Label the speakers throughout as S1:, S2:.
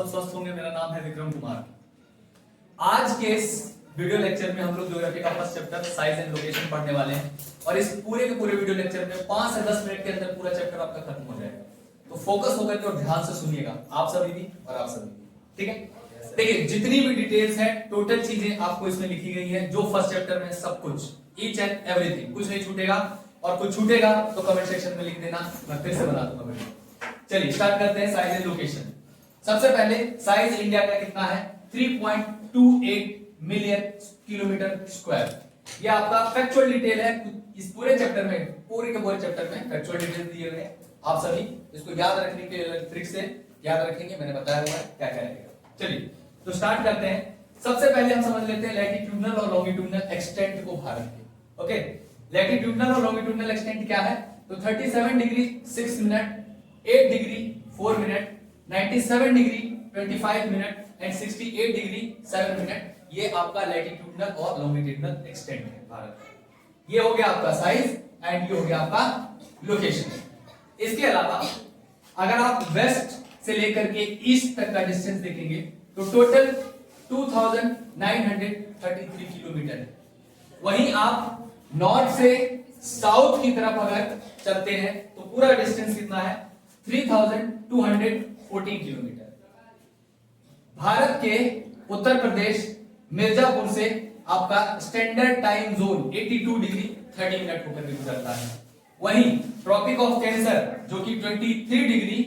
S1: सब स्वस्थ होंगे। मेरा नाम है विक्रम कुमार। आज के इस वीडियो लेक्चर में हम लोग ज्योग्राफी का first chapter size and location पढ़ने वाले हैं और इस पूरे के पूरे वीडियो लेक्चर में 5 से 10 मिनट के अंदर पूरा चैप्टर आपका खत्म हो जाएगा। तो फोकस होकर के और ध्यान से सुनिएगा, आप सभी भी और आप सभी भी, ठीक है। देखिए जितनी भी डिटेल्स है, टोटल चीजें आपको इसमें लिखी गई है जो फर्स्ट चैप्टर में, सब कुछ, ईच एंड एवरीथिंग, कुछ नहीं छूटेगा। और कुछ छूटेगा तो कमेंट सेक्शन में लिख देना, मैं फिर से बना दूंगा वीडियो। चलिए स्टार्ट करते हैं साइज एंड लोकेशन। सबसे पहले साइज इंडिया का कितना है? 3.28 मिलियन किलोमीटर स्क्वायर। ये आपका फैक्चुअल डिटेल है इस पूरे चैप्टर में, पूरे के पूरे चैप्टर में फैक्चुअल डिटेल दिए हुए हैं। आप सभी इसको याद रखने के ट्रिक से याद रखेंगे, मैंने बताया हुआ है क्या क्या रहेगा। चलिए तो स्टार्ट करते हैं। सबसे पहले हम समझ लेते हैं लैटिट्यूडनल और लॉन्गिट्यूडनल एक्सटेंट को भारत के। ओके, लैटिट्यूडनल और लॉन्गिट्यूडनल एक्सटेंट क्या है? तो 37 degree 6 minute, 8 degree 4 minute, 97 degree 25 minute and 68 degree 7 minute. ये आपका लैटिट्यूडनल और लॉन्गिट्यूडनल एक्सटेंट है भारत का। ये हो गया आपका साइज एंड ये हो गया आपका लोकेशन। इसके अलावा अगर आप वेस्ट से लेकर के ईस्ट तक का डिस्टेंस देखेंगे तो टोटल 2933 किलोमीटर है। वहीं आप नॉर्थ से साउथ की तरफ अगर चलते हैं तो पूरा डिस्टेंस कितना है? 3214 किलोमीटर। भारत के उत्तर प्रदेश मिर्जापुर से आपका standard time zone 82 degree 30 minute होकर गुजरता है। वहीं ट्रॉपिक ऑफ कैंसर जो कि 23 degree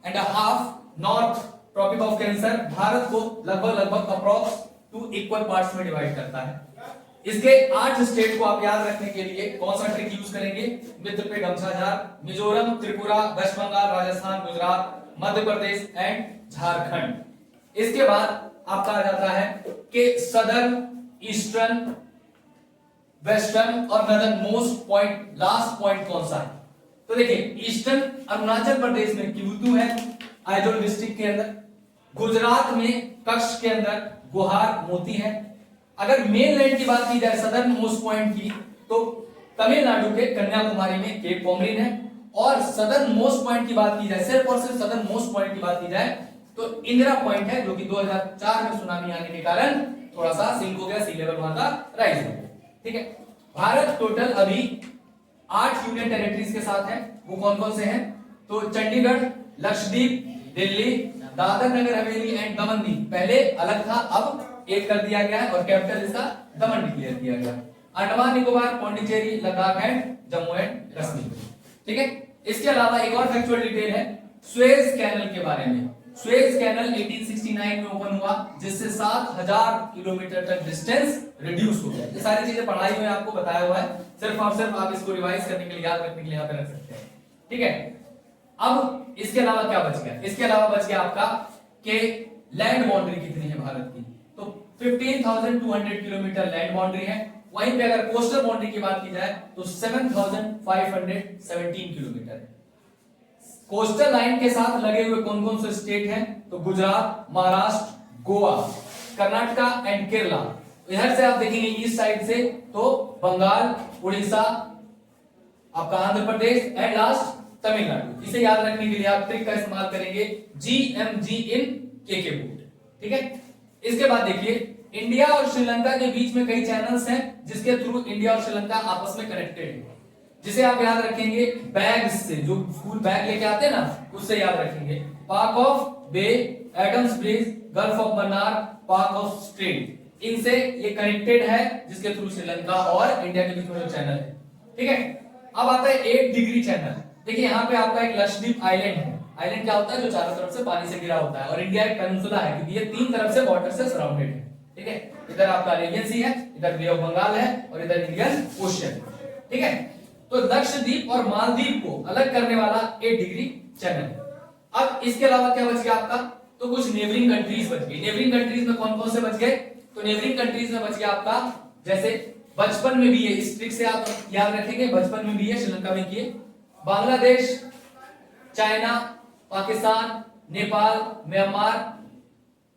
S1: and half north tropic of cancer Bharat को लगभग अप्रॉक्स 2 इक्वल पार्ट्स में डिवाइड करता है। इसके 8 स्टेट को आप याद रखने के लिए कौन सा ट्रिक यूज करेंगे? मित्र पे गमछाजार, मिजोरम, त्रिपुरा, वेस्ट बंगाल, राजस्थान, गुजरात, मध्य प्रदेश एंड झारखंड। इसके बाद आपका आ जाता है कि सदर्न, ईस्टर्न, वेस्टर्न और northern most point, last point कौन सा है? तो देखिए ईस्टर्न अरुणाचल प्रदेश में किबुतु है, आइजोल डिस्ट्रिक्ट के अंदर। गुजरात में कच्छ के अंदर गुहार मोती है। अगर मेन लैंड की बात की जाए सदर्न मोस्ट पॉइंट की तो तमिलनाडु के कन्याकुमारी में केप कॉमरिन है। और सदर्न मोस्ट पॉइंट की बात की जाए, सिर्फ और सिर्फ सदर्न मोस्ट पॉइंट की बात की जाए तो इंदिरा पॉइंट है, जो कि 2004 में सुनामी आने के कारण थोड़ा सा सिंक हो गया, सी लेवल वहां का राइज हो गया। ठीक है, भारत टोटल अभी 8 यूनियन टेरिटरीज के साथ है। वो कौन कौन से हैं? तो चंडीगढ़, लक्षद्वीप, दिल्ली, दादर नगर हवेली एंड दमन दीव। पहले अलग था, अब एक कर दिया गया है और कैपिटल इसका दमन डिक्लेयर किया गया। Andaman Nicobar, Pondicherry, Ladakh and Jammu and Kashmir. ठीक है, इसके अलावा एक और फैक्चुअल डिटेल है सुएज कैनल के बारे में। सुएज कैनल 1869 में ओपन हुआ जिससे 7000 किलोमीटर तक डिस्टेंस रिड्यूस हो गया। ये सारी चीजें पढ़ाई हुई आपको बताया हुआ है, सिर्फ और सिर्फ आप इसको रिवाइज करने के लिए, याद रखने के लिए यहाँ पे रख सकते हैं। ठीक है, अब इसके अलावा क्या बच गया? इसके अलावा बच गया आपका कि लैंड बाउंड्री कितनी है भारत की? तो 15,200 किलोमीटर लैंड बाउंड्री है। वहीं पे अगर कोस्टल बाउंड्री की बात की जाए तो 7,517 किलोमीटर है। कोस्टल लाइन के साथ लगे हुए कौन कौन से स्टेट हैं? तो गुजरात, महाराष्ट्र, गोवा, कर्नाटका एंड केरला। इधर से आप देखेंगे ईस्ट साइड से तो बंगाल, उड़ीसा, आपका आंध्र प्रदेश एंड लास्ट तमिलनाडु। इसे याद रखने के लिए आप ट्रिक का इस्तेमाल करेंगे GMG इन KK बोर्ड। ठीक है, इसके बाद देखिए इंडिया और श्रीलंका के बीच में कई चैनल्स हैं जिसके थ्रू इंडिया और श्रीलंका आपस में कनेक्टेड है, जिसे आप याद रखेंगे बैग से, जो स्कूल बैग लेके आते हैं ना, उससे याद रखेंगे। Palk of Bay, Adam's Bridge, Gulf of Mannar, Palk of Strait, इनसे ये कनेक्टेड है जिसके थ्रू श्रीलंका और इंडिया के बीच में जो चैनल है। ठीक है, अब आता है 8 डिग्री चैनल। देखिए यहाँ पे आपका एक लक्षद्वीप आइलैंड है। आइलैंड क्या होता है? जो चारों तरफ से पानी से घिरा होता है। और इंडिया एक पेनिनसुला है क्योंकि ये 3 तरफ से वाटर से सराउंडेड है। ठीक है, इधर आपका अरेबियन सी है, इधर बे ऑफ बंगाल है और इधर इंडियन ओशियन। ठीक है, तो लक्षद्वीप और मालदीव को अलग करने वाला 8 डिग्री चैनल। अब इसके अलावा क्या बच गया आपका? तो कुछ नेबरिंग कंट्रीज बच गई। नेबरिंग कंट्रीज में कौन कौन से बच गए? तो नेबरिंग कंट्रीज में बच गया आपका, जैसे बचपन में भी है, इस ट्रिक से आप याद रखेंगे, बचपन में भी है, श्रीलंका में किए, Bangladesh, China, Pakistan, Nepal, Myanmar,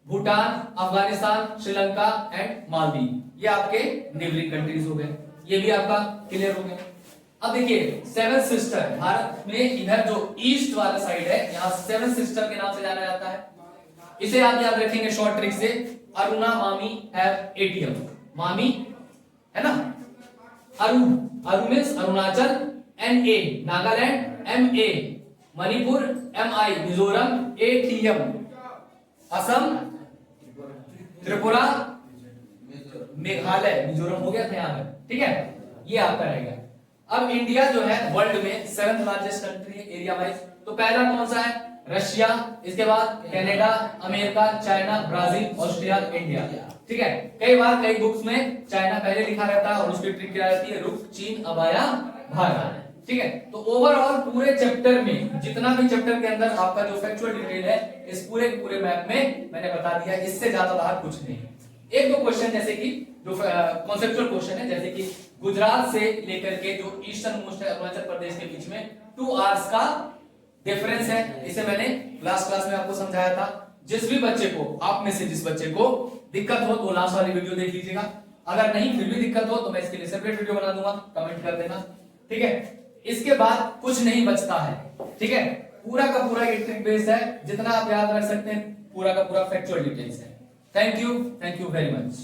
S1: Bhutan, Afghanistan, Sri Lanka and Maldives. ये आपके नेबरिंग कंट्रीज हो गए। ये भी आपका क्लियर हो गया। अब देखिए सेवन सिस्टर, भारत में इधर जो ईस्ट वाला साइड है, यहाँ सेवन सिस्टर के नाम से जाना जाता है। इसे आप याद रखेंगे शॉर्ट ट्रिक से, अरुणा मामी हैव एटीएम। मामी है ना, अरु, अरु means Arunachal, NA Nagaland, MA Manipur, MI Mizoram, ATM Assam, Tripura, Meghalaya, Mizoram हो गया था यहाँ पे, ठीक है, ये आपका रहेगा। अब इंडिया जो है वर्ल्ड में 7th लार्जेस्ट कंट्री है एरिया वाइज। तो पहला कौन सा है? रशिया, इसके बाद Canada, America, China, Brazil, Australia, India, ठीक है। कई बार कई बुक्स में चाइना पहले लिखा रहता है और उसकी ट्रिक क्या रहती है, रुक, चीन, अब आया भारत, ठीक है। तो ओवरऑल पूरे चैप्टर में, जितना भी चैप्टर के अंदर आपका जो फैक्चुअल डिटेल है, इस पूरे मैप में मैंने बता दिया, इससे ज्यादा बाहर कुछ नहीं। एक दो क्वेश्चन जैसे कि जो कॉन्सेप्चुअल क्वेश्चन है, जैसे कि गुजरात से लेकर के जो ईस्टर्न मोस्ट है अरुणाचल प्रदेश के बीच में 2 आवर्स का डिफरेंस है, इसे मैंने लास्ट क्लास में आपको समझाया था। जिस भी बच्चे को, आप में से जिस बच्चे को दिक्कत हो तो लास्ट वाली वीडियो देख लीजिएगा, अगर नहीं फिर भी दिक्कत हो तो मैं इसके लिए सेपरेट वीडियो बना दूंगा, कमेंट कर देना, ठीक है। इसके बाद कुछ नहीं बचता है, ठीक है, पूरा का पूरा ये ट्रिक बेस है, जितना आप याद रख सकते हैं पूरा का पूरा फैक्चुअल डिटेल्स है। Thank you very much.